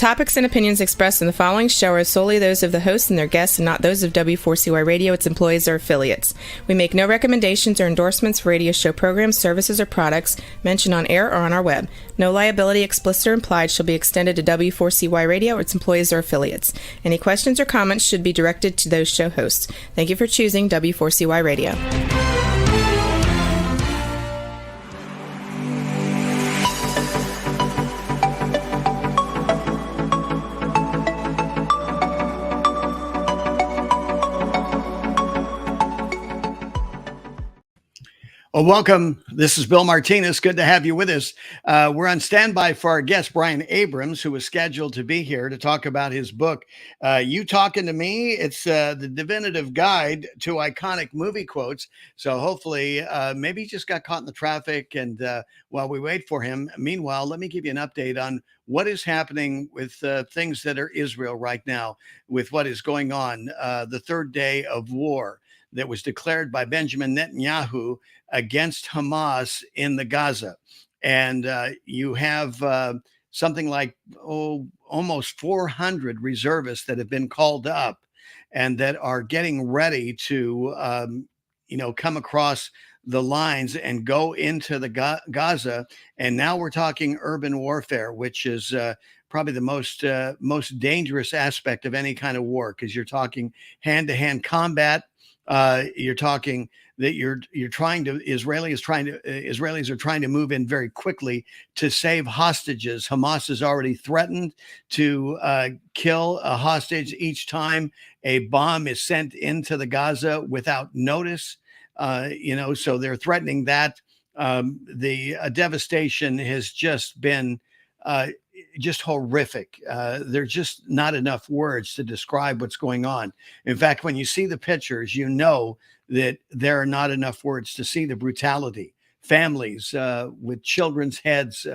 topics and opinions expressed in the following show are solely those of the hosts and their guests and not those of W4CY Radio, its employees, or affiliates. We make no recommendations or endorsements for radio show programs, services, or products mentioned on air or on our web. No liability, explicit or implied, shall be extended to W4CY Radio or its employees or affiliates. Any questions or comments should be directed to those show hosts. Thank you for choosing W4CY Radio. Well, welcome. This is Bill Martinez. Good to have you with us. We're on standby for our guest, Brian Abrams, who was scheduled to be here to talk about his book, You Talking to Me. It's the definitive guide to iconic movie quotes. So hopefully, maybe he just got caught in the traffic. And while we wait for him, meanwhile, let me give you an update on what is happening with things that are Israel right now, with what is going on, the third day of war that was declared by Benjamin Netanyahu against Hamas in the Gaza. And you have something like almost 400 reservists that have been called up and that are getting ready to, come across the lines and go into the Gaza. And now we're talking urban warfare, which is probably the most dangerous aspect of any kind of war, because you're talking hand-to-hand combat. You're talking that Israelis are trying to move in very quickly to save hostages. Hamas has already threatened to kill a hostage each time a bomb is sent into the Gaza without notice. So they're threatening that. The devastation has just been just horrific. There's just not enough words to describe what's going on. In fact, when you see the pictures, you know that there are not enough words to see the brutality. Families with children's heads,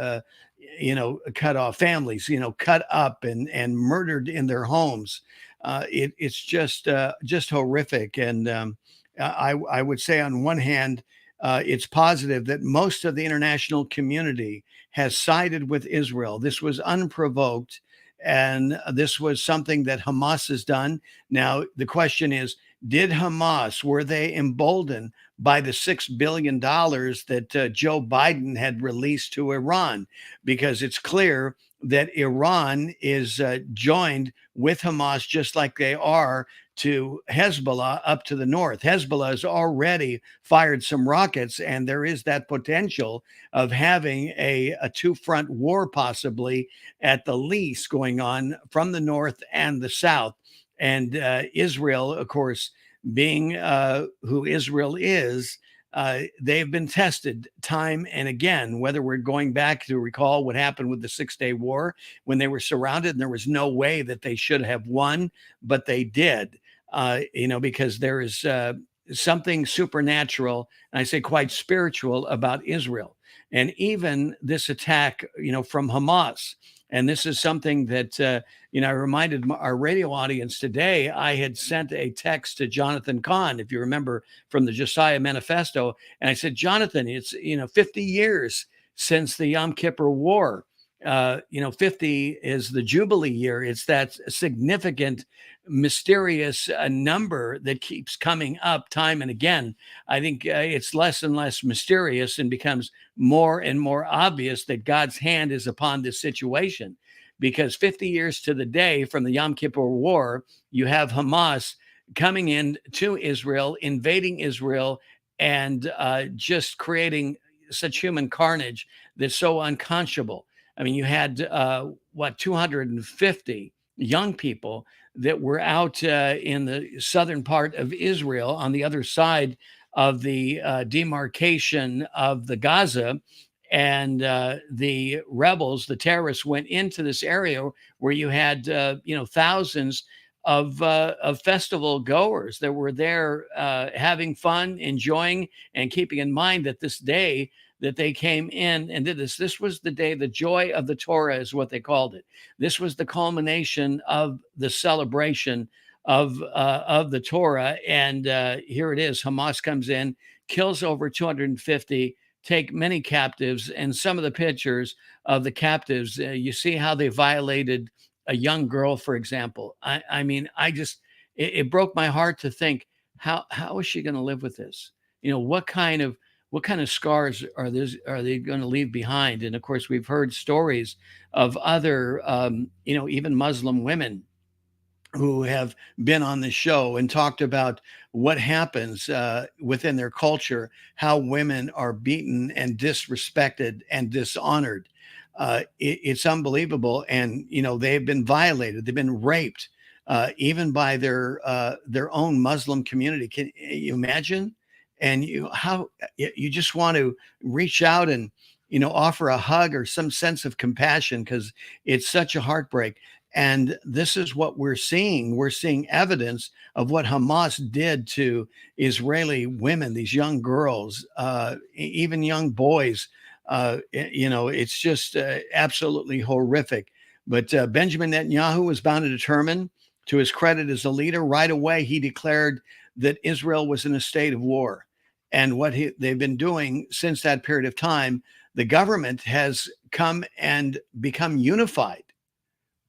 cut off, families, cut up and murdered in their homes. It's just horrific. And I would say on one hand, it's positive that most of the international community has sided with Israel. This was unprovoked, and this was something that Hamas has done. Now, the question is, were they emboldened by the $6 billion that Joe Biden had released to Iran? Because it's clear that Iran is joined with Hamas, just like they are to Hezbollah up to the north. Hezbollah has already fired some rockets, and there is that potential of having a two-front war possibly at the least going on from the north and the south. And Israel, of course, being who Israel is, they've been tested time and again, whether we're going back to recall what happened with the 6-day war when they were surrounded and there was no way that they should have won, but they did, because there is something supernatural, and I say quite spiritual, about Israel. And even this attack, from Hamas. And this is something that, I reminded our radio audience today. I had sent a text to Jonathan Cahn, if you remember, from the Josiah Manifesto. And I said, Jonathan, it's, 50 years since the Yom Kippur War. 50 is the Jubilee year. It's that significant, mysterious number that keeps coming up time and again. I think it's less and less mysterious and becomes more and more obvious that God's hand is upon this situation, because 50 years to the day from the Yom Kippur War, you have Hamas coming in to Israel, invading Israel, and just creating such human carnage that's so unconscionable. I mean, you had 250 young people that were out in the southern part of Israel on the other side of the demarcation of the Gaza. And the rebels, the terrorists, went into this area where you had, thousands of festival goers that were there having fun, enjoying, and keeping in mind that this day that they came in and did this. This was the day, the joy of the Torah is what they called it. This was the culmination of the celebration of the Torah. And here it is. Hamas comes in, kills over 250, take many captives. And some of the pictures of the captives, you see how they violated a young girl, for example. I mean, it broke my heart to think, how is she going to live with this? What kind of scars are they going to leave behind? And of course, we've heard stories of other, even Muslim women who have been on the show and talked about what happens within their culture, how women are beaten and disrespected and dishonored. It's unbelievable, and they've been violated, they've been raped, even by their own Muslim community. Can you imagine? And you just want to reach out and offer a hug or some sense of compassion, because it's such a heartbreak. And this is what we're seeing. We're seeing evidence of what Hamas did to Israeli women, these young girls, even young boys. It's just absolutely horrific. But Benjamin Netanyahu was bound and determined. To his credit as a leader, right away he declared that Israel was in a state of war. And what they've been doing since that period of time, the government has come and become unified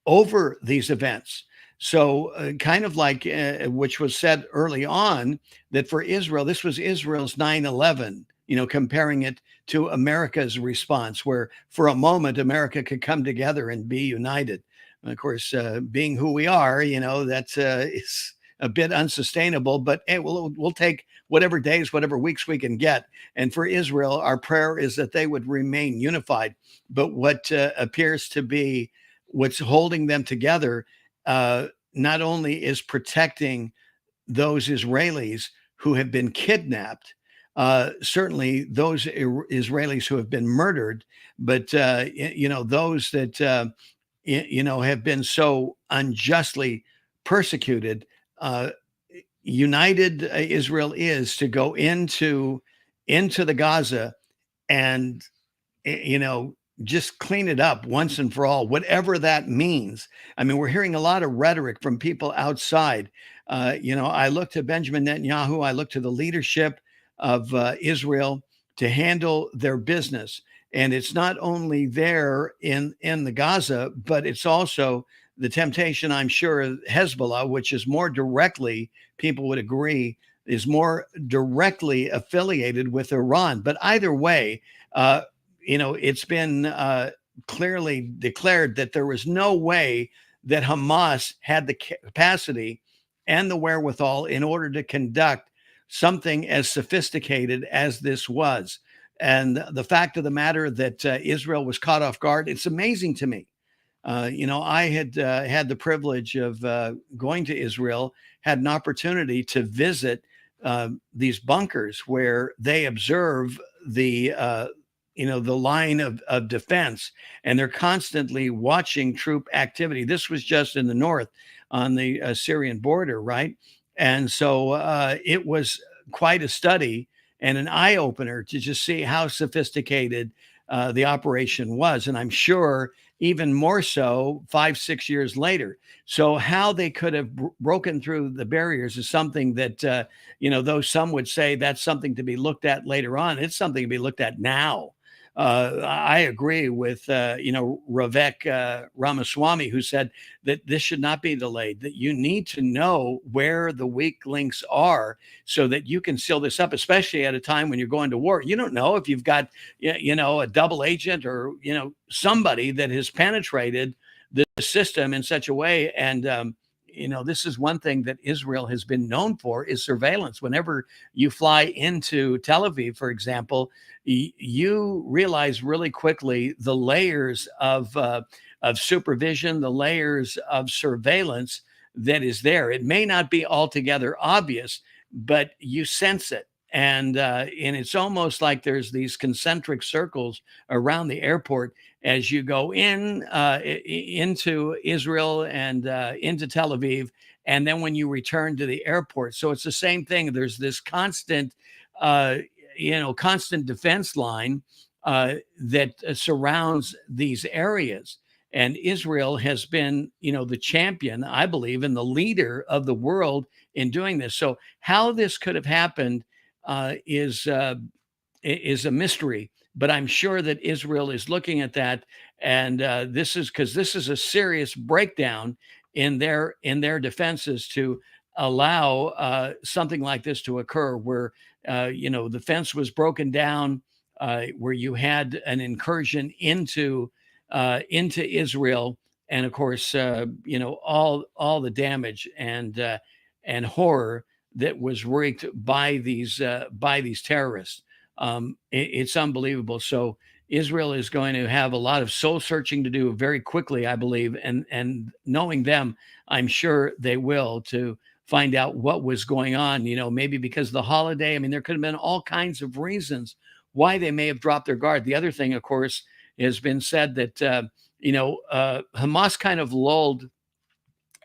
over these events. So, kind of like which was said early on, that for Israel, this was Israel's 9/11, comparing it to America's response, where for a moment America could come together and be united. And of course, being who we are, that is a bit unsustainable, but hey, we'll take whatever days, whatever weeks we can get. And for Israel, our prayer is that they would remain unified. But what appears to be what's holding them together, not only is protecting those Israelis who have been kidnapped, certainly those Israelis who have been murdered, but those that have been so unjustly persecuted. United Israel is to go into the Gaza and just clean it up once and for all, whatever that means. I mean, we're hearing a lot of rhetoric from people outside. I look to Benjamin Netanyahu, I look to the leadership of Israel to handle their business. And it's not only there in the Gaza, but it's also the temptation, I'm sure, of Hezbollah, which is more directly, people would agree, is more directly affiliated with Iran. But either way, it's been clearly declared that there was no way that Hamas had the capacity and the wherewithal in order to conduct something as sophisticated as this was. And the fact of the matter that Israel was caught off guard, it's amazing to me. I had had the privilege of going to Israel, had an opportunity to visit these bunkers where they observe the line of defense, and they're constantly watching troop activity. This was just in the north on the Syrian border, right? And so it was quite a study and an eye opener to just see how sophisticated the operation was. And I'm sure even more so 5-6 years later. So how they could have broken through the barriers is something that, though some would say that's something to be looked at later on, it's something to be looked at now. I agree with, Ravek Ramaswamy, who said that this should not be delayed, that you need to know where the weak links are so that you can seal this up, especially at a time when you're going to war. You don't know if you've got, a double agent or, somebody that has penetrated the system in such a way. And, this is one thing that Israel has been known for, is surveillance. Whenever you fly into Tel Aviv, for example, you realize really quickly the layers of supervision, the layers of surveillance that is there. It may not be altogether obvious, but you sense it. And it's almost like there's these concentric circles around the airport as you go into Israel and into Tel Aviv, and then when you return to the airport. So it's the same thing. There's this constant defense line that surrounds these areas. And Israel has been, the champion, I believe, and the leader of the world in doing this. So how this could have happened is a mystery. But I'm sure that Israel is looking at that And this is a serious breakdown in their defenses to allow something like this to occur, where the fence was broken down, where you had an incursion into Israel, and of course, all the damage and horror that was wreaked by these terrorists. It's unbelievable. So Israel is going to have a lot of soul searching to do very quickly, I believe, and knowing them, I'm sure they will, to find out what was going on. Maybe because of the holiday. I mean, there could have been all kinds of reasons why they may have dropped their guard. The other thing, of course, has been said that Hamas kind of lulled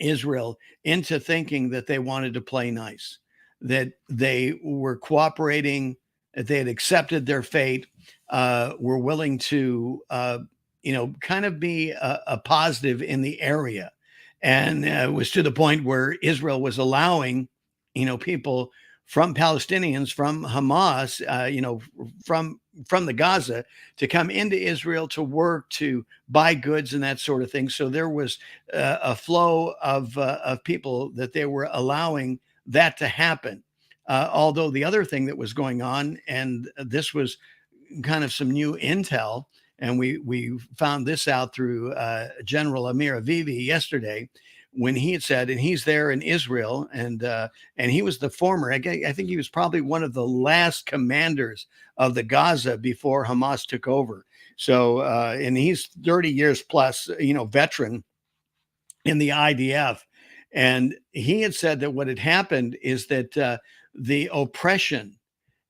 Israel into thinking that they wanted to play nice, that they were cooperating, that they had accepted their fate, were willing to, kind of be a positive in the area. And it was to the point where Israel was allowing, people from Palestinians, from Hamas, from the Gaza, to come into Israel to work, to buy goods and that sort of thing. So there was a flow of people that they were allowing that to happen. Although the other thing that was going on, and this was kind of some new intel, and we found this out through General Amir Avivi yesterday, when he had said, and he's there in Israel, and he was the former, I think he was probably one of the last commanders of the Gaza before Hamas took over. So, and he's 30 years plus, veteran in the IDF. And he had said that what had happened is that the oppression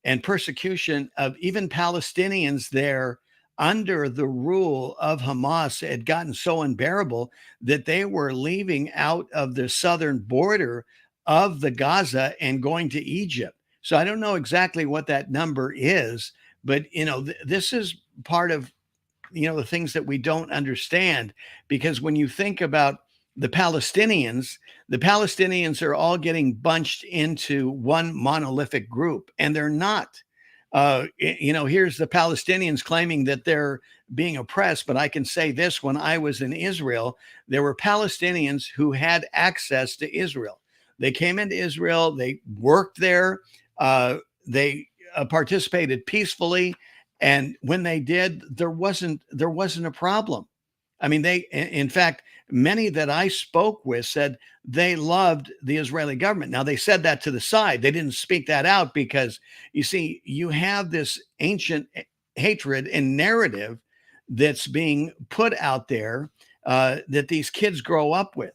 and persecution of even Palestinians there under the rule of Hamas had gotten so unbearable that they were leaving out of the southern border of the Gaza and going to Egypt. So I don't know exactly what that number is, but this is part of the things that we don't understand, because when you think about the Palestinians are all getting bunched into one monolithic group, and they're not. Here's the Palestinians claiming that they're being oppressed, but I can say this: when I was in Israel, there were Palestinians who had access to Israel. They came into Israel, they worked there, they participated peacefully, and when they did, there wasn't a problem. I mean, in fact, many that I spoke with said they loved the Israeli government. Now, they said that to the side. They didn't speak that out because, you see, you have this ancient hatred and narrative that's being put out there that these kids grow up with.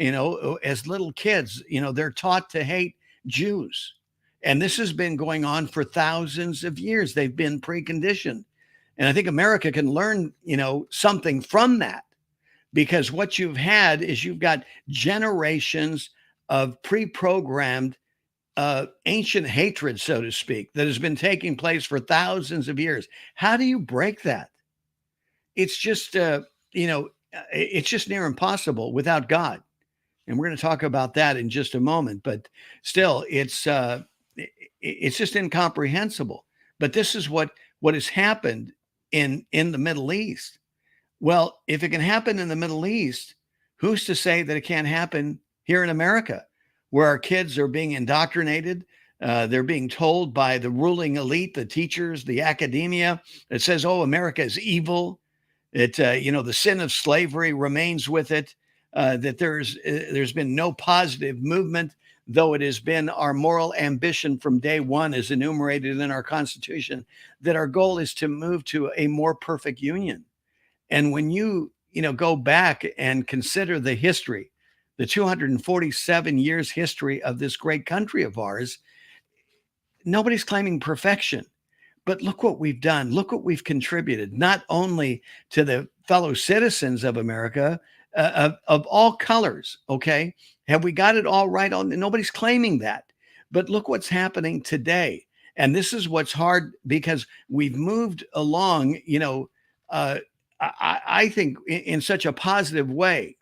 As little kids, they're taught to hate Jews. And this has been going on for thousands of years. They've been preconditioned. And I think America can learn, something from that, because what you've had is you've got generations of pre-programmed ancient hatred, so to speak, that has been taking place for thousands of years. How do you break that? It's just, it's just near impossible without God. And we're going to talk about that in just a moment. But still, it's just incomprehensible. But this is what has happened in the Middle East. Well, if it can happen in the Middle East, who's to say that it can't happen here in America, where our kids are being indoctrinated? They're being told by the ruling elite, the teachers, the academia, that says, "Oh, America is evil." The sin of slavery remains with it. That there's been no positive movement, though it has been our moral ambition from day one, as enumerated in our Constitution, that our goal is to move to a more perfect union. And when you go back and consider the history, the 247 years history of this great country of ours, nobody's claiming perfection. But look what we've done. Look what we've contributed, not only to the fellow citizens of America, of all colors. Okay. Have we got it all right? Nobody's claiming that. But look what's happening today. And this is what's hard, because we've moved along, I think in such a positive way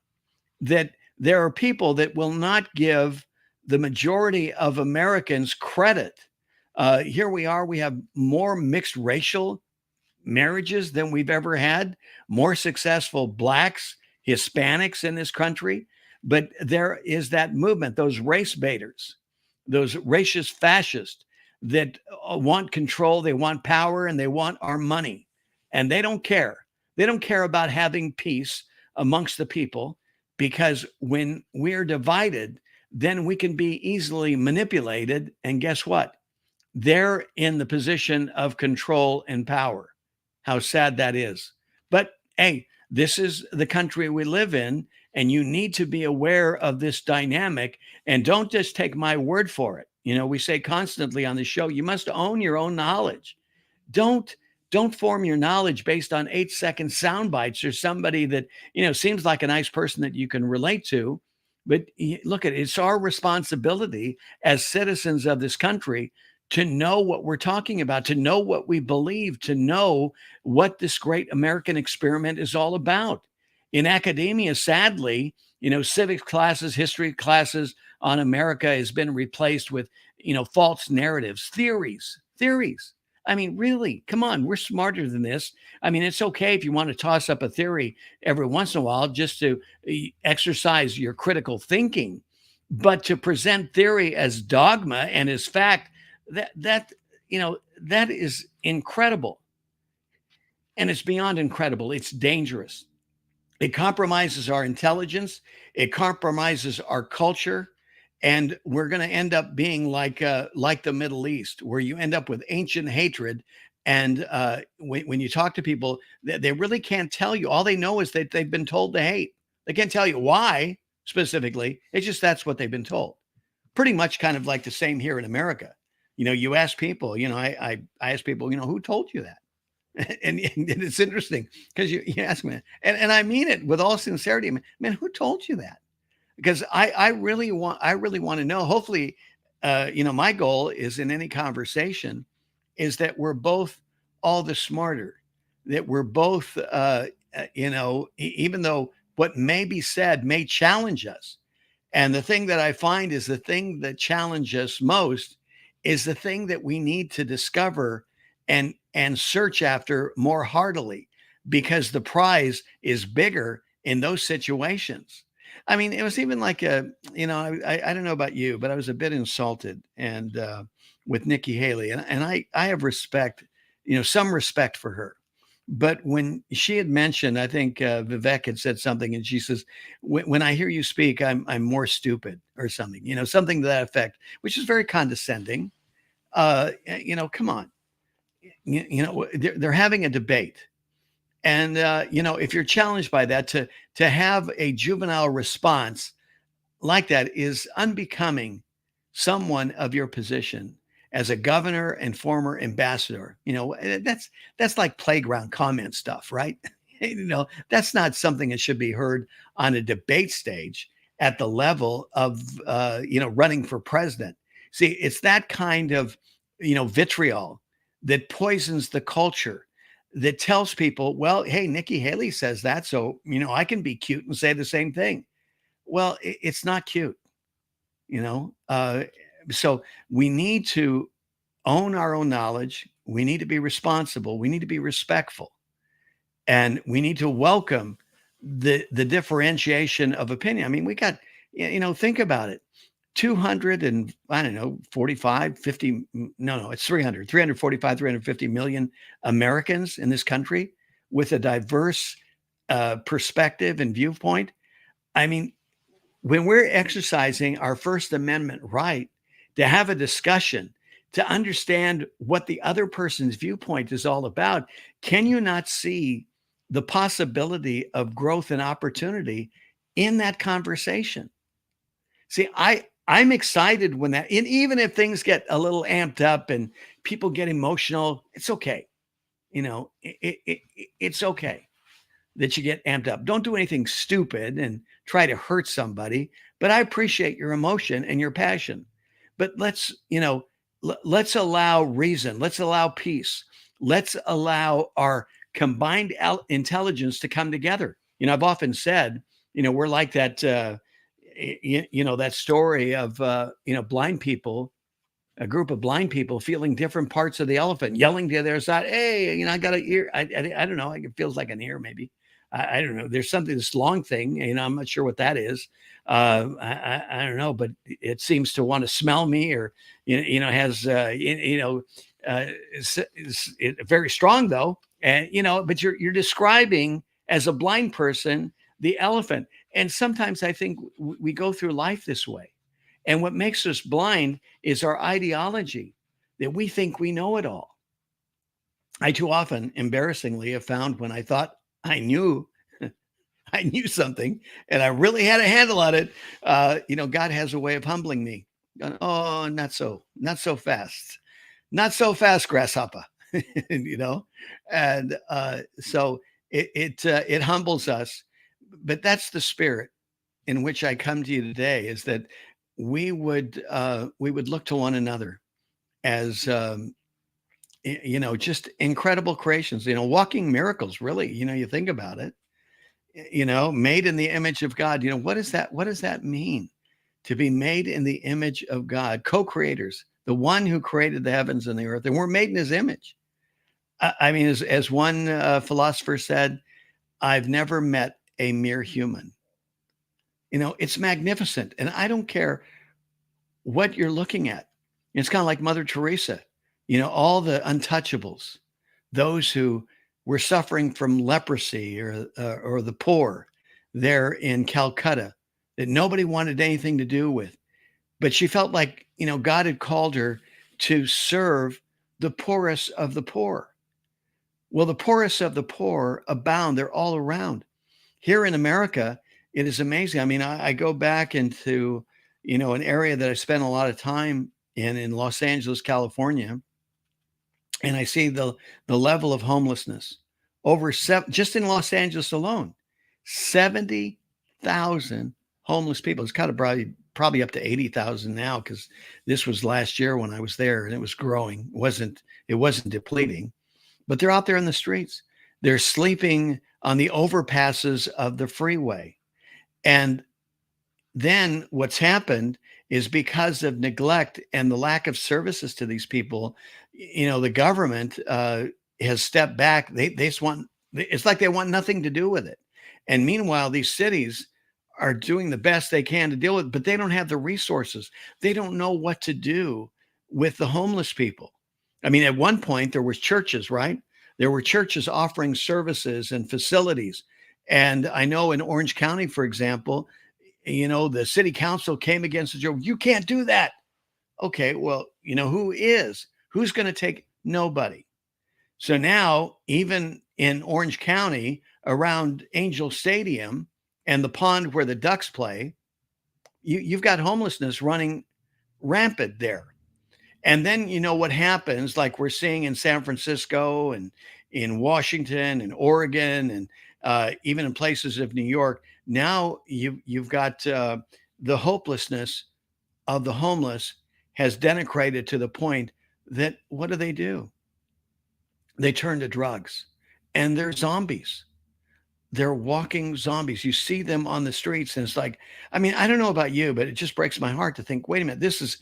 that there are people that will not give the majority of Americans credit. Here we are, we have more mixed racial marriages than we've ever had, more successful blacks, Hispanics in this country. But there is that movement, those race baiters, those racist fascists that want control, they want power, and they want our money. And they don't care. They don't care about having peace amongst the people, because when we're divided, then we can be easily manipulated. And guess what? They're in the position of control and power. How sad that is. But hey, this is the country we live in, and you need to be aware of this dynamic, and don't just take my word for it. We say constantly on the show, you must own your own knowledge. Don't form your knowledge based on 8-second sound bites or somebody that, seems like a nice person that you can relate to. But look it's our responsibility as citizens of this country to know what we're talking about, to know what we believe, to know what this great American experiment is all about. In academia, sadly, civics classes, history classes on America has been replaced with, false narratives, theories. I mean, really, come on, we're smarter than this. I mean, it's okay if you want to toss up a theory every once in a while just to exercise your critical thinking, but to present theory as dogma and as fact, that is incredible. And it's beyond incredible. It's dangerous. It compromises our intelligence. It compromises our culture. And we're going to end up being like the Middle East, where you end up with ancient hatred. And when you talk to people, they really can't tell you. All they know is that they've been told to hate. They can't tell you why specifically. It's just that's what they've been told. Pretty much kind of like the same here in America. You ask people, I ask people, who told you that? And it's interesting because you ask me, and I mean it with all sincerity. Man, who told you that? Because I really want to know. Hopefully, my goal is in any conversation is that we're both all the smarter, that we're both, even though what may be said may challenge us. And the thing that I find is the thing that challenges us most is the thing that we need to discover and search after more heartily, because the prize is bigger in those situations. I mean, it was even like I don't know about you, but I was a bit insulted and with Nikki Haley, and I have respect, some respect for her. But when she had mentioned, I think Vivek had said something, and she says, "When I hear you speak, I'm more stupid," or something, something to that effect, which is very condescending. Come on, they're having a debate, and if you're challenged by that, to have a juvenile response like that is unbecoming someone of your position as a governor and former ambassador. That's like playground comment stuff, right? That's not something that should be heard on a debate stage at the level of running for president. See, it's that kind of vitriol that poisons the culture, that tells people, well, hey, Nikki Haley says that, so I can be cute and say the same thing. Well, it's not cute. So we need to own our own knowledge. We need to be responsible. We need to be respectful. And we need to welcome the differentiation of opinion. I mean, we got, think about it. 200 and I don't know, 45, 50, no, it's 345, 350 million Americans in this country with a diverse perspective and viewpoint. I mean, when we're exercising our First Amendment right to have a discussion, to understand what the other person's viewpoint is all about, can you not see the possibility of growth and opportunity in that conversation? See, I'm excited when that, and even if things get a little amped up and people get emotional, it's okay. It's okay that you get amped up. Don't do anything stupid and try to hurt somebody, but I appreciate your emotion and your passion. But let's allow reason. Let's allow peace. Let's allow our combined intelligence to come together. I've often said, we're like that, that story of, blind people a group of blind people feeling different parts of the elephant, yelling to their side, "Hey, I got an ear." I don't know. It feels like an ear, maybe. I don't know. There's something, this long thing, I'm not sure what that is. I don't know, but it seems to want to smell me, or has it's very strong though, and but you're describing, as a blind person, the elephant. And sometimes I think we go through life this way, and what makes us blind is our ideology, that we think we know it all. I too often, embarrassingly, have found when I thought I knew I knew something and I really had a handle on it, God has a way of humbling me. Oh, not so fast. Not so fast, grasshopper. you know, and so it humbles us. But that's the spirit in which I come to you today, is that we would look to one another as just incredible creations, walking miracles, really. You think about it, made in the image of God. What does that mean, to be made in the image of God, co-creators, the one who created the heavens and the earth, and we're made in his image. I mean, as one philosopher said, I've never met a mere human. It's magnificent, and I don't care what you're looking at. It's kind of like Mother Teresa, all the untouchables, those who were suffering from leprosy, or the poor there in Calcutta, that nobody wanted anything to do with. But she felt like, God had called her to serve the poorest of the poor. Well, the poorest of the poor abound. They're all around. Here in America, it is amazing. I mean, I go back into, an area that I spent a lot of time in Los Angeles, California, and I see the level of homelessness over just in Los Angeles alone, 70,000 homeless people. It's kind of probably up to 80,000 now, because this was last year when I was there, and it was growing. It wasn't depleting, but they're out there in the streets. They're sleeping on the overpasses of the freeway. And then what's happened is, because of neglect and the lack of services to these people, the government has stepped back. They just want, it's like they want nothing to do with it. And meanwhile, these cities are doing the best they can to deal with it, but they don't have the resources. They don't know what to do with the homeless people. I mean, at one point there was churches, right? There were churches offering services and facilities. And I know in Orange County, for example, the city council came against the joke. You can't do that. Okay, well, who's going to take? Nobody. So now, even in Orange County, around Angel Stadium and the pond where the Ducks play, you've got homelessness running rampant there. And then what happens, like we're seeing in San Francisco and in Washington and Oregon, and even in places of New York. Now you've got the hopelessness of the homeless has denigrated to the point that, what do? They turn to drugs, and they're zombies. They're walking zombies. You see them on the streets, and it's like, I mean, I don't know about you, but it just breaks my heart to think, wait a minute, this is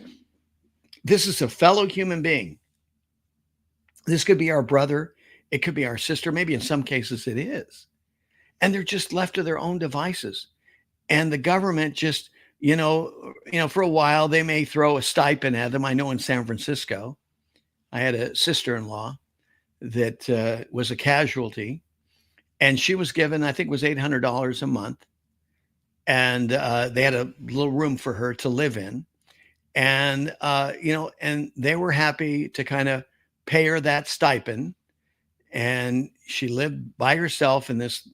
a fellow human being. This could be our brother. It could be our sister. Maybe in some cases it is. And they're just left to their own devices. And the government just, for a while, they may throw a stipend at them. I know in San Francisco, I had a sister-in-law that was a casualty, and she was given, I think it was $800 a month. And they had a little room for her to live in. And, and they were happy to kind of pay her that stipend. And she lived by herself in this,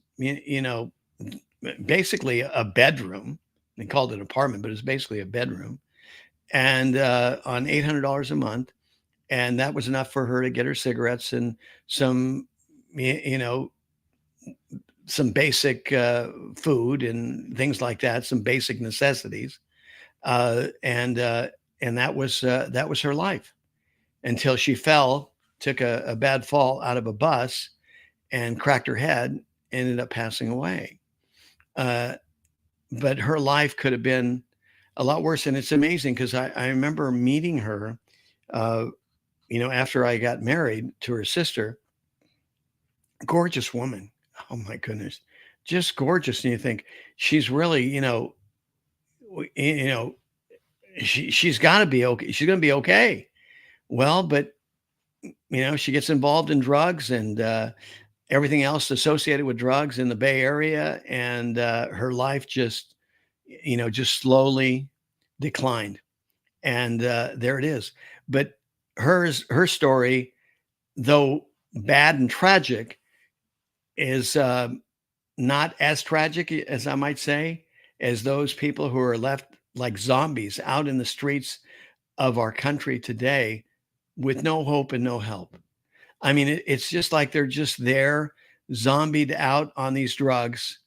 basically a bedroom. They called it an apartment, but it's basically a bedroom. And on $800 a month. And that was enough for her to get her cigarettes and some, some basic food and things like that, some basic necessities. And that was her life, until she took a bad fall out of a bus and cracked her head, ended up passing away. But her life could have been a lot worse. And it's amazing, because I remember meeting her uh, after I got married to her sister, gorgeous woman. Oh my goodness, just gorgeous. And you think she's really, you know, she's got to be okay. She's going to be okay. Well, but she gets involved in drugs and everything else associated with drugs in the Bay Area, and her life just slowly declined. And there it is. But her story, though bad and tragic, is not as tragic as I might say as those people who are left like zombies out in the streets of our country today with no hope and no help. I mean, it's just like they're just there, zombied out on these drugs,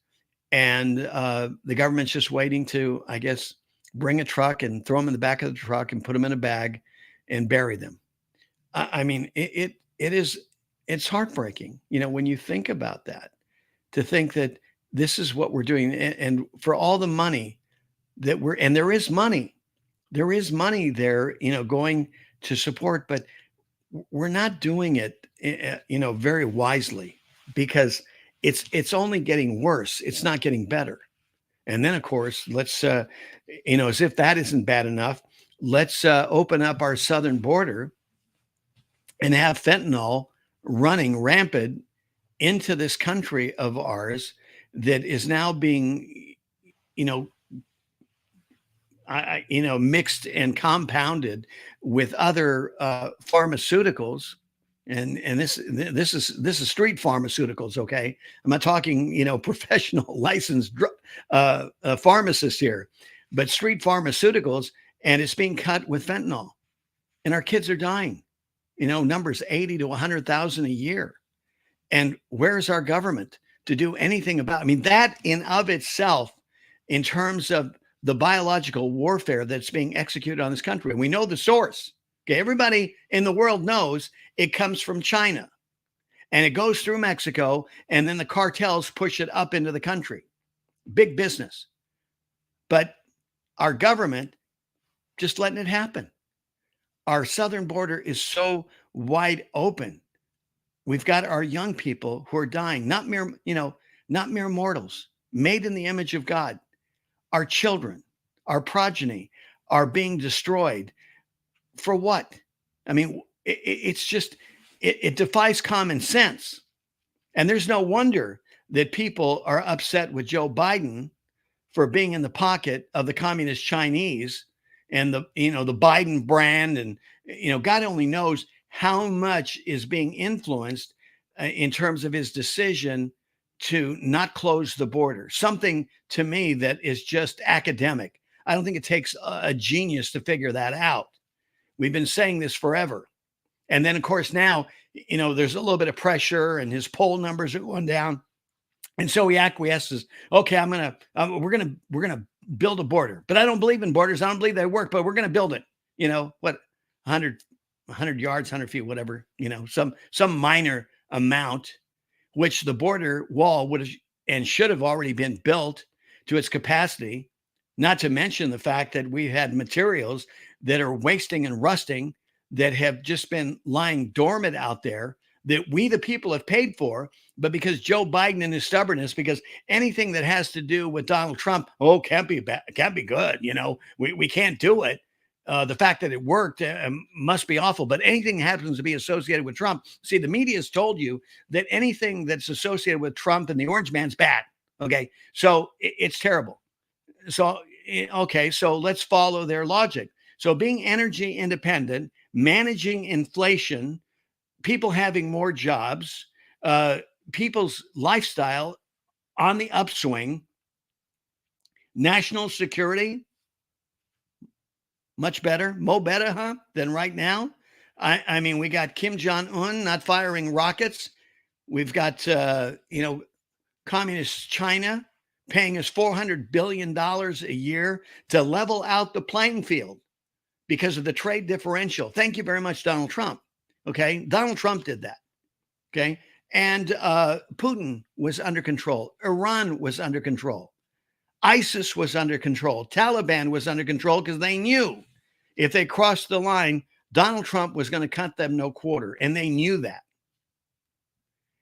and the government's just waiting to, I guess, bring a truck and throw them in the back of the truck and put them in a bag and bury them. I mean, it's heartbreaking, when you think about that, to think that this is what we're doing, and for all the money and there is money there, going to support, but we're not doing it, very wisely, because it's only getting worse. It's not getting better. And then, of course, let's, as if that isn't bad enough, let's open up our southern border and have fentanyl running rampant into this country of ours that is now being, mixed and compounded with other pharmaceuticals. And this is street pharmaceuticals. Okay. I'm not talking, professional licensed pharmacists here, but street pharmaceuticals, and it's being cut with fentanyl, and our kids are dying, numbers 80 to 100,000 a year. And where's our government to do anything about? I mean, that in of itself, in terms of the biological warfare that's being executed on this country, and we know the source. Okay, everybody in the world knows it comes from China, and it goes through Mexico, and then the cartels push it up into the country. Big business. But our government just letting it happen. Our southern border is so wide open. We've got our young people who are dying, not mere mortals, made in the image of God. Our children, our progeny are being destroyed. For what? I mean, it's just, it defies common sense. And there's no wonder that people are upset with Joe Biden for being in the pocket of the communist Chinese and the Biden brand. And, God only knows how much is being influenced in terms of his decision to not close the border. Something to me that is just academic. I don't think it takes a genius to figure that out. We've been saying this forever. And then, of course, now, there's a little bit of pressure and his poll numbers are going down. And so he acquiesces. Okay, we're going to build a border, but I don't believe in borders. I don't believe they work, but we're going to build it. 100 yards, 100 feet, whatever, some minor amount, which the border wall would have and should have already been built to its capacity, not to mention the fact that we had materials that are wasting and rusting that have just been lying dormant out there that we, the people, have paid for. But because Joe Biden and his stubbornness, because anything that has to do with Donald Trump, can't be bad, can't be good. We can't do it. The fact that it worked must be awful, but anything that happens to be associated with Trump. See, the media has told you that anything that's associated with Trump and the Orange Man's bad. Okay. So it's terrible. So, okay. So let's follow their logic. So being energy independent, managing inflation, people having more jobs, people's lifestyle on the upswing, national security, much better, than right now. I mean, we got Kim Jong-un not firing rockets. We've got, communist China paying us $400 billion a year to level out the playing field because of the trade differential. Thank you very much, Donald Trump. Okay. Donald Trump did that. Okay. And Putin was under control. Iran was under control. ISIS was under control. Taliban was under control because they knew if they crossed the line, Donald Trump was going to cut them no quarter, and they knew that.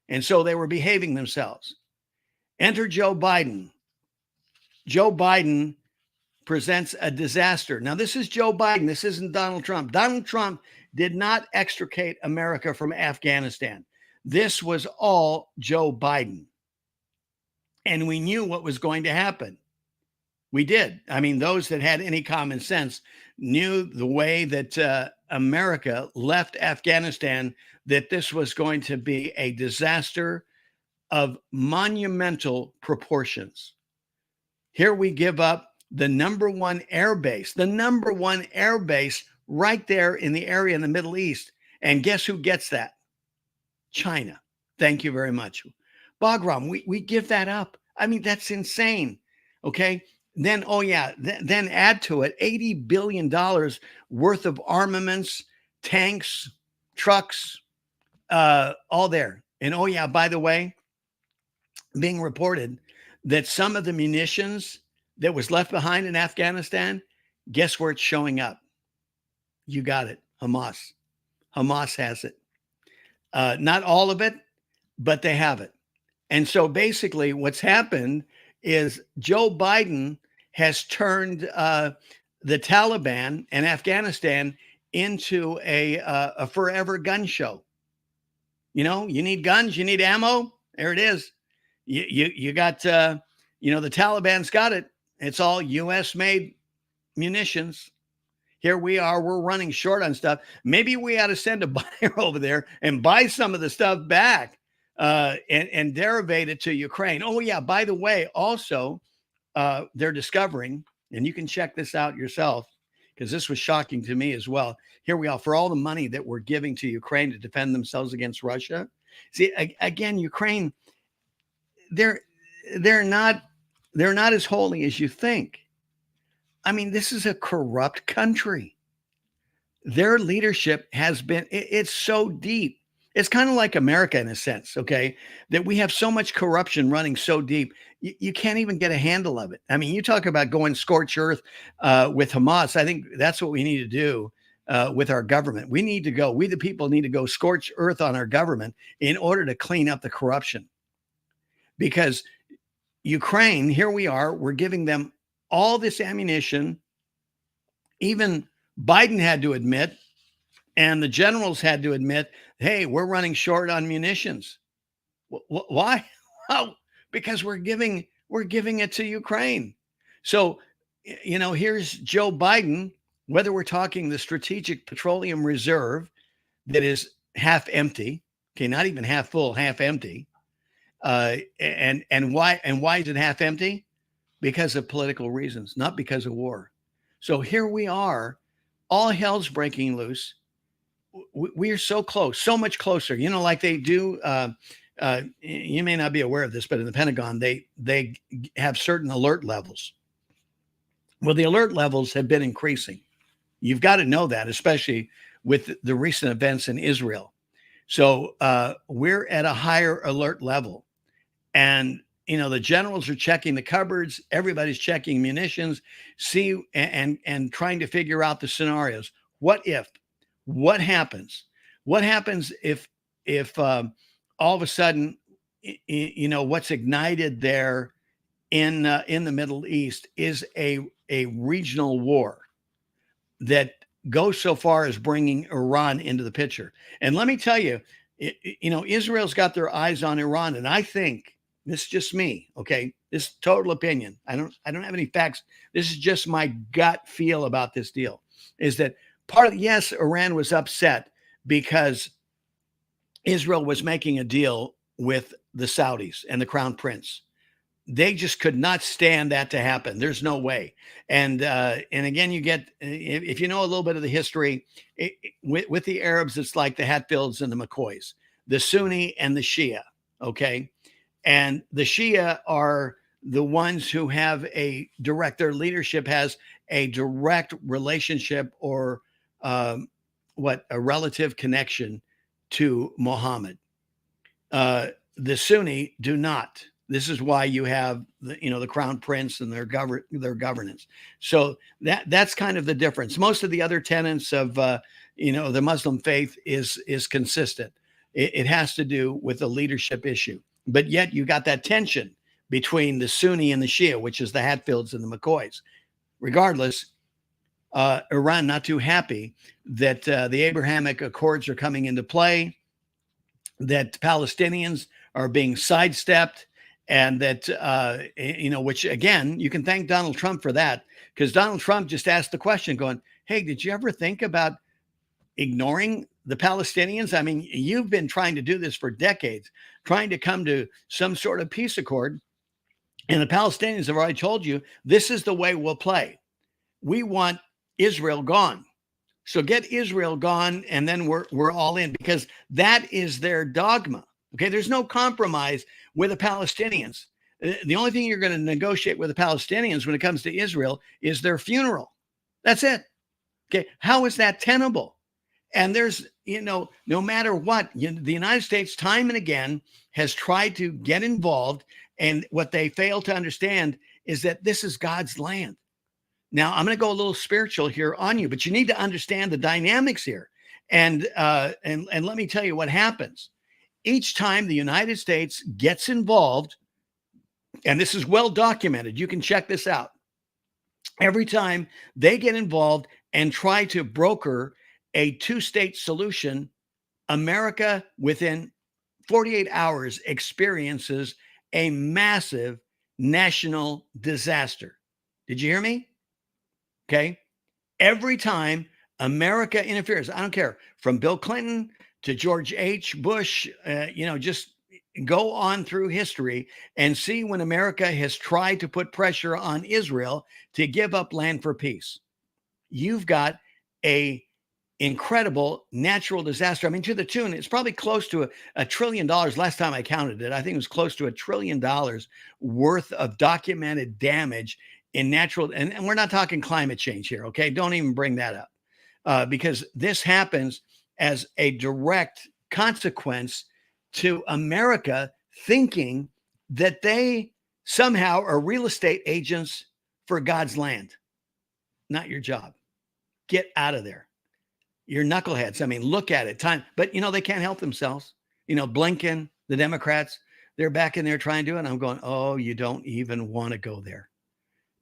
And so they were behaving themselves. Enter Joe Biden. Joe Biden presents a disaster. Now, this is Joe Biden. This isn't Donald Trump. Donald Trump did not extricate America from Afghanistan. This was all Joe Biden. And we knew what was going to happen. We did. I mean, those that had any common sense knew the way that America left Afghanistan, that this was going to be a disaster of monumental proportions. Here we give up the number one air base right there in the area in the Middle East. And guess who gets that? China. Thank you very much. Bagram, we give that up. I mean, that's insane. Okay. Then, then add to it $80 billion worth of armaments, tanks, trucks, all there. And by the way, being reported that some of the munitions that was left behind in Afghanistan, guess where it's showing up? You got it. Hamas. Hamas has it. Not all of it, but they have it. And so basically what's happened is Joe Biden has turned the Taliban and Afghanistan into a forever gun show. You know, you need guns, you need ammo. There it is. You got, the Taliban's got it. It's all U.S. made munitions. Here we are, we're running short on stuff. Maybe we ought to send a buyer over there and buy some of the stuff back and derivate it to Ukraine. By the way, also, they're discovering, and you can check this out yourself, because this was shocking to me as well. Here we are, for all the money that we're giving to Ukraine to defend themselves against Russia. See, again, Ukraine, they're not as holy as you think. I mean, this is a corrupt country. Their leadership has been, it's so deep. It's kind of like America in a sense, okay, that we have so much corruption running so deep, you can't even get a handle of it. I mean, you talk about going scorched earth with Hamas. I think that's what we need to do with our government. We the people need to go scorched earth on our government in order to clean up the corruption. Because Ukraine, here we are, we're giving them all this ammunition. Even Biden had to admit, and the generals had to admit, hey, we're running short on munitions. Why? Oh, because we're giving it to Ukraine. So, here's Joe Biden, whether we're talking the Strategic Petroleum Reserve that is half empty, okay, not even half full, half empty. And why is it half empty? Because of political reasons, not because of war. So here we are, all hell's breaking loose. We are so close, so much closer, like they do. You may not be aware of this, but in the Pentagon, they have certain alert levels. Well, the alert levels have been increasing. You've got to know that, especially with the recent events in Israel. So we're at a higher alert level. And the generals are checking the cupboards. Everybody's checking munitions, and trying to figure out the scenarios. What if? What happens? What happens if all of a sudden, what's ignited there in the Middle East is a regional war that goes so far as bringing Iran into the picture? And let me tell you, Israel's got their eyes on Iran, and I think. This is just me, okay? This is total opinion. I don't have any facts. This is just my gut feel about this deal. Is that yes, Iran was upset because Israel was making a deal with the Saudis and the Crown Prince. They just could not stand that to happen. There's no way. And again, you get, if you know a little bit of the history, with the Arabs, it's like the Hatfields and the McCoys, the Sunni and the Shia, okay? And the Shia are the ones who have their leadership has a direct relationship or a relative connection to Muhammad. The Sunni do not. This is why you have the crown prince and their governance. So that's kind of the difference. Most of the other tenets of the Muslim faith is consistent. It has to do with the leadership issue, but yet you got that tension between the Sunni and the Shia, which is the Hatfields and the McCoys. Regardless, Iran not too happy that the Abrahamic Accords are coming into play, that Palestinians are being sidestepped, and that, which again, you can thank Donald Trump for that, because Donald Trump just asked the question going, hey, did you ever think about ignoring the Palestinians? I mean, you've been trying to do this for decades, trying to come to some sort of peace accord. And the Palestinians have already told you, this is the way we'll play. We want Israel gone. So get Israel gone, and then we're all in, because that is their dogma. Okay, there's no compromise with the Palestinians. The only thing you're going to negotiate with the Palestinians when it comes to Israel is their funeral. That's it. Okay, how is that tenable? And there's, no matter what, the United States time and again has tried to get involved, and what they fail to understand is that this is God's land. Now, I'm going to go a little spiritual here on you, but you need to understand the dynamics here. And let me tell you what happens. Each time the United States gets involved, and this is well documented, you can check this out. Every time they get involved and try to broker a two-state solution, America within 48 hours experiences a massive national disaster. Did you hear me? Okay. Every time America interferes, I don't care, from Bill Clinton to George H. Bush, just go on through history and see when America has tried to put pressure on Israel to give up land for peace. You've got a incredible natural disaster. I mean, to the tune, it's probably close to $1 trillion. Last time I counted it, I think it was close to $1 trillion worth of documented damage in natural, and we're not talking climate change here, okay? Don't even bring that up, because this happens as a direct consequence to America thinking that they somehow are real estate agents for God's land. Not your job. Get out of there. You're knuckleheads. I mean, look at it. But they can't help themselves. Blinken, the Democrats, they're back in there trying to do it. And I'm going, oh, you don't even want to go there,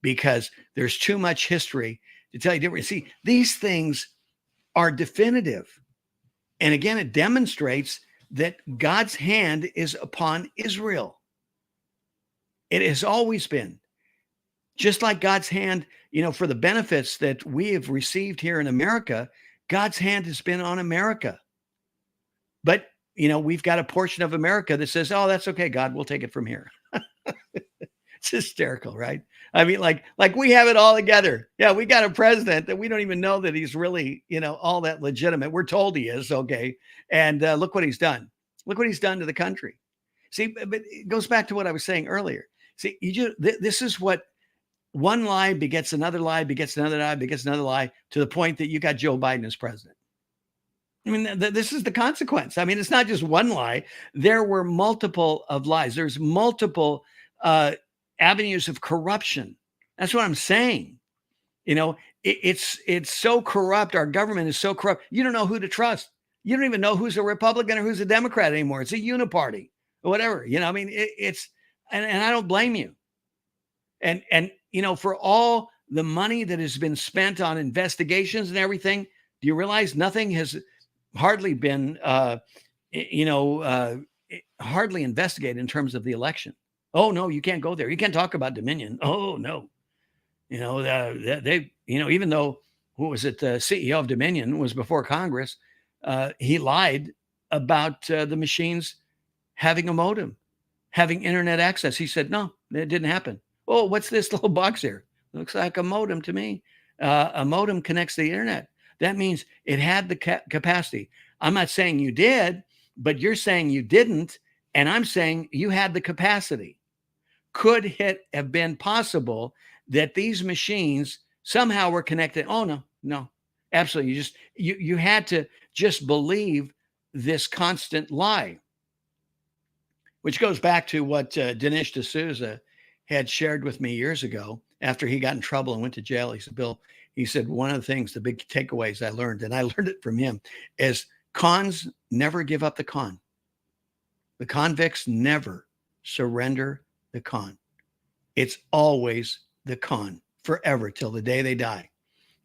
because there's too much history to tell you different. See, these things are definitive. And again, it demonstrates that God's hand is upon Israel. It has always been. Just like God's hand, for the benefits that we have received here in America, God's hand has been on America. But, we've got a portion of America that says, oh, that's okay, God, we'll take it from here. It's hysterical, right? I mean, like we have it all together. Yeah, we got a president that we don't even know that he's really, all that legitimate. We're told he is, okay. And look what he's done. Look what he's done to the country. See, but it goes back to what I was saying earlier. See, this is what one lie begets another lie, begets another lie, begets another lie, to the point that you got Joe Biden as president. I mean, this is the consequence. I mean, it's not just one lie. There were multiple of lies. There's multiple avenues of corruption. That's what I'm saying. It's so corrupt. Our government is so corrupt. You don't know who to trust. You don't even know who's a Republican or who's a Democrat anymore. It's a uniparty or whatever. I mean, and I don't blame you. And for all the money that has been spent on investigations and everything, do you realize nothing has hardly been, hardly investigated in terms of the election? Oh, no, you can't go there. You can't talk about Dominion. Oh, no. Even though, who was it? The CEO of Dominion was before Congress. He lied about the machines having a modem, having internet access. He said, no, it didn't happen. Oh, what's this little box here? Looks like a modem to me. A modem connects to the internet. That means it had the capacity. I'm not saying you did, but you're saying you didn't. And I'm saying you had the capacity. Could it have been possible that these machines somehow were connected? Oh, no, absolutely. You had to just believe this constant lie. which goes back to what Dinesh D'Souza had shared with me years ago after he got in trouble and went to jail. He said, Bill, he said, one of the things, the big takeaways I learned, and I learned it from him, is cons never give up the con. The convicts never surrender the con. It's always the con forever till the day they die.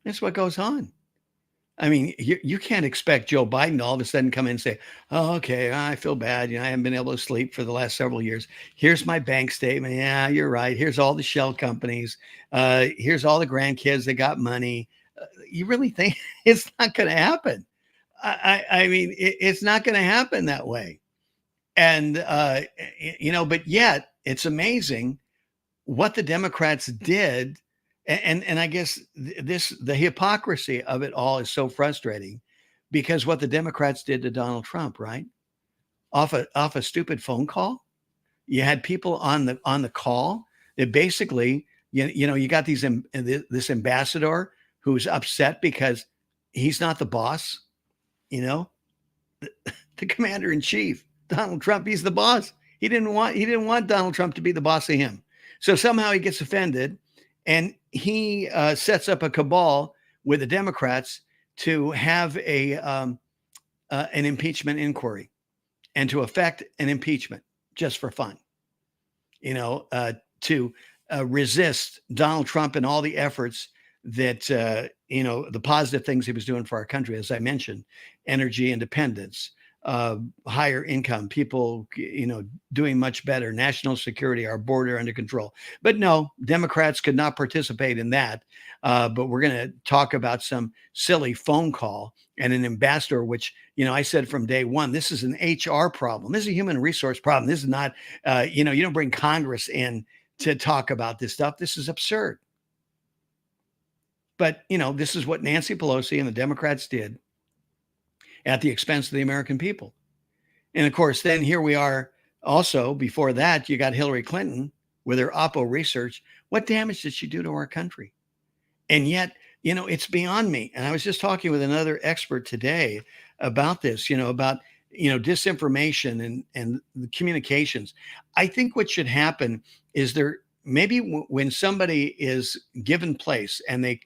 That's what goes on. I mean, you can't expect Joe Biden to all of a sudden come in and say, oh, okay, I feel bad. I haven't been able to sleep for the last several years. Here's my bank statement. Yeah, you're right. Here's all the shell companies. Here's all the grandkids that got money. You really think it's not going to happen? I mean, it's not going to happen that way. And, but yet it's amazing what the Democrats did. And I guess the hypocrisy of it all is so frustrating because what the Democrats did to Donald Trump, right? Off a stupid phone call. You had people on the call that basically, you got this ambassador who's upset because he's not the boss, the commander in chief, Donald Trump, he's the boss. He didn't want Donald Trump to be the boss of him. So somehow he gets offended and he sets up a cabal with the Democrats to have an impeachment inquiry and to effect an impeachment just for fun, to resist Donald Trump and all the efforts that, the positive things he was doing for our country, as I mentioned, energy independence, higher income, people, doing much better, national security, our border under control. But no, Democrats could not participate in that. But we're going to talk about some silly phone call and an ambassador, which, I said from day one, this is an HR problem. This is a human resource problem. This is not, you don't bring Congress in to talk about this stuff. This is absurd. But, this is what Nancy Pelosi and the Democrats did at the expense of the American people. And of course, then here we are also, before that, you got Hillary Clinton with her Oppo research. What damage did she do to our country? And yet, it's beyond me. And I was just talking with another expert today about this, about, disinformation and the communications. I think what should happen is maybe when somebody is given place and they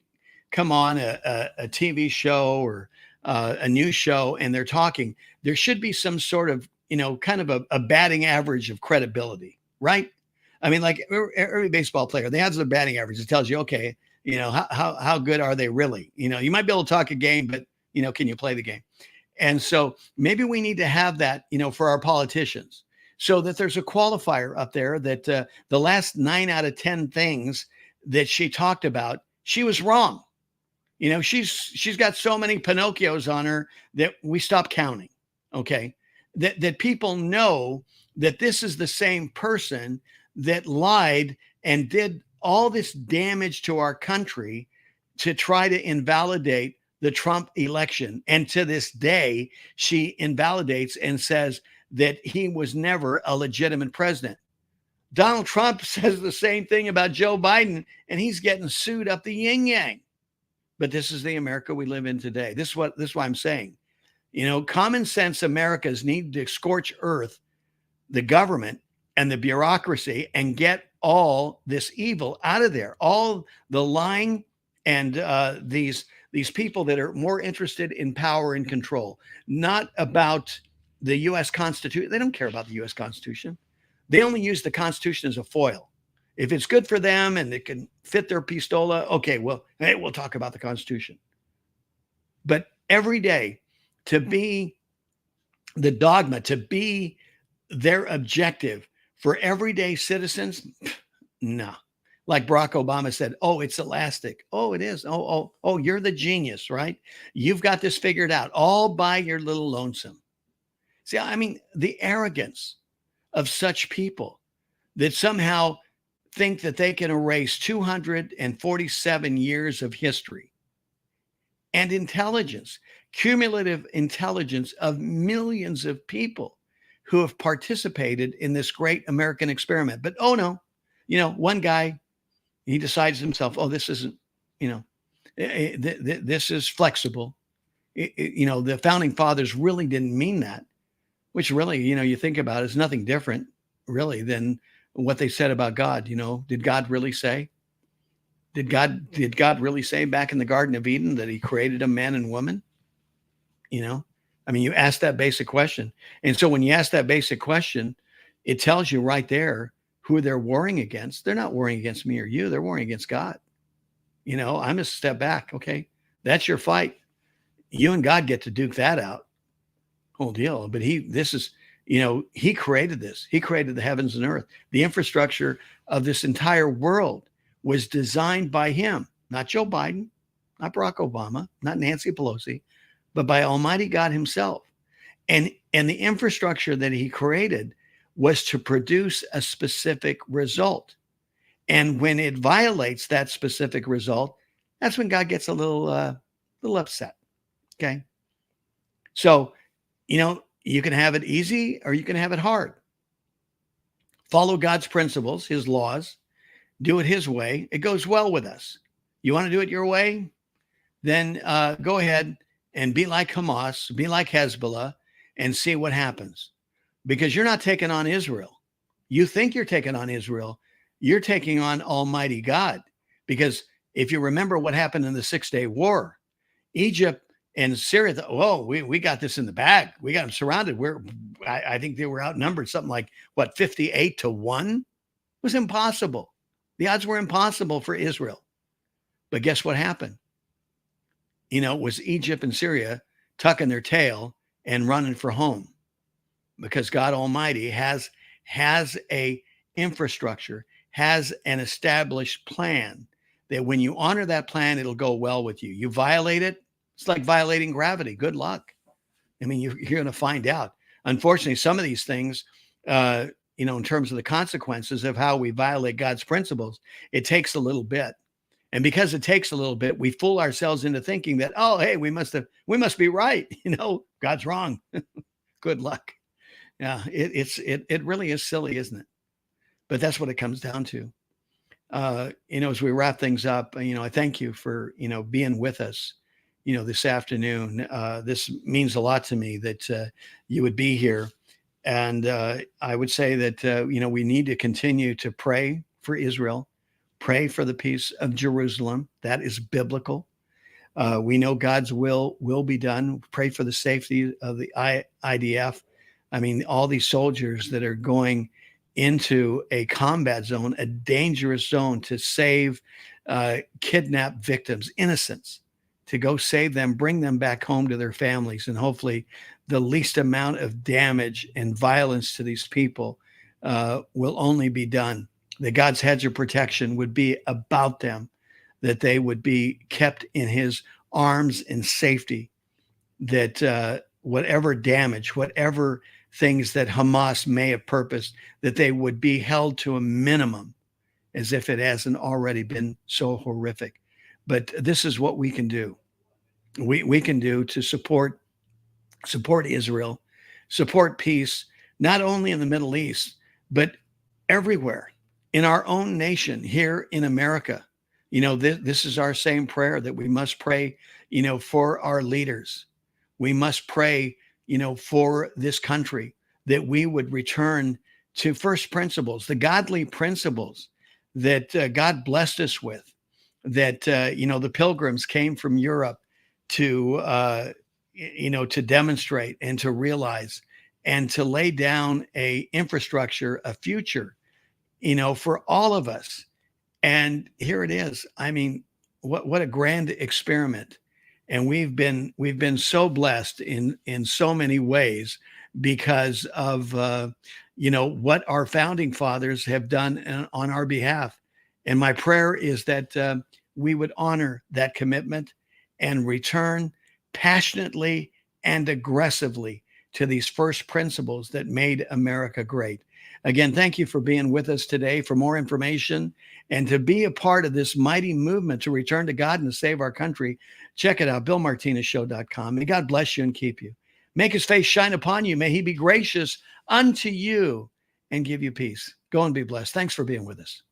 come on a TV show or a news show and they're talking, there should be some sort of, kind of a batting average of credibility, right? I mean, like every baseball player, they have their batting average. It tells you, okay, how good are they really? You might be able to talk a game, but, can you play the game? And so maybe we need to have that, for our politicians so that there's a qualifier up there that the last 9 out of 10 things that she talked about, she was wrong. She's got so many Pinocchios on her that we stop counting. Okay. That people know that this is the same person that lied and did all this damage to our country to try to invalidate the Trump election. And to this day, she invalidates and says that he was never a legitimate president. Donald Trump says the same thing about Joe Biden, and he's getting sued up the yin yang. But this is the America we live in today. This is what I'm saying. Common sense Americans need to scorch earth, the government and the bureaucracy, and get all this evil out of there. All the lying and these people that are more interested in power and control, not about the U.S. Constitution. They don't care about the U.S. Constitution. They only use the Constitution as a foil. If it's good for them and it can fit their pistola, okay, well, hey, we'll talk about the Constitution. But every day to be the dogma, to be their objective for everyday citizens, no. Like Barack Obama said, oh, it's elastic. Oh, it is. Oh, you're the genius, right? You've got this figured out all by your little lonesome. See, I mean, the arrogance of such people that somehow think that they can erase 247 years of history and intelligence, cumulative intelligence of millions of people who have participated in this great American experiment. But oh no, one guy, he decides himself, oh, this isn't, this is flexible. The founding fathers really didn't mean that, which really, you think about it, is nothing different really than what they said about God. Did God really say? Did God really say back in the Garden of Eden that he created a man and woman? You ask that basic question. And so when you ask that basic question, it tells you right there who they're warring against. They're not warring against me or you. They're warring against God. I'm a step back. Okay. That's your fight. You and God get to duke that out. Whole deal. But he created this. He created the heavens and earth. The infrastructure of this entire world was designed by him, not Joe Biden, not Barack Obama, not Nancy Pelosi, but by Almighty God himself. And the infrastructure that he created was to produce a specific result. And when it violates that specific result, that's when God gets a little upset. Okay. So, you can have it easy or you can have it hard. Follow God's principles, his laws, do it his way. It goes well with us. You want to do it your way? Then go ahead and be like Hamas, be like Hezbollah, and see what happens. Because you're not taking on Israel. You think you're taking on Israel. You're taking on Almighty God. Because if you remember what happened in the 6-day war, Egypt and Syria thought, whoa, we got this in the bag. We got them surrounded. I think they were outnumbered something like, 58-1? It was impossible. The odds were impossible for Israel. But guess what happened? It was Egypt and Syria tucking their tail and running for home, because God Almighty has a infrastructure, has an established plan that when you honor that plan, it'll go well with you. You violate it, it's like violating gravity. Good luck. You're going to find out. Unfortunately, some of these things, in terms of the consequences of how we violate God's principles, it takes a little bit. And because it takes a little bit, we fool ourselves into thinking that, oh, hey, we must be right. God's wrong. Good luck. Yeah, it really is silly, isn't it? But that's what it comes down to. As we wrap things up, I thank you for, being with us, this afternoon. This means a lot to me that you would be here. And I would say that, we need to continue to pray for Israel. Pray for the peace of Jerusalem. That is biblical. We know God's will be done. Pray for the safety of the IDF. All these soldiers that are going into a combat zone, a dangerous zone, to save kidnapped victims, innocents, to go save them, bring them back home to their families, and hopefully the least amount of damage and violence to these people will only be done. That God's hedge of protection would be about them, that they would be kept in his arms in safety, that whatever damage, whatever things that Hamas may have purposed, that they would be held to a minimum, as if it hasn't already been so horrific. But this is what we can do. We can do to support Israel, support peace, not only in the Middle East, but everywhere. In our own nation, here in America. This is our same prayer that we must pray, for our leaders. We must pray, for this country, that we would return to first principles, the godly principles that God blessed us with, that, the pilgrims came from Europe to demonstrate and to realize and to lay down a infrastructure, a future, for all of us. And here it is. What a grand experiment. And we've been so blessed in so many ways because of, what our founding fathers have done on our behalf. And my prayer is that we would honor that commitment and return passionately and aggressively to these first principles that made America great. Again, thank you for being with us today. For more information and to be a part of this mighty movement to return to God and to save our country, check it out, BillMartinezShow.com. May God bless you and keep you. Make his face shine upon you. May he be gracious unto you and give you peace. Go and be blessed. Thanks for being with us.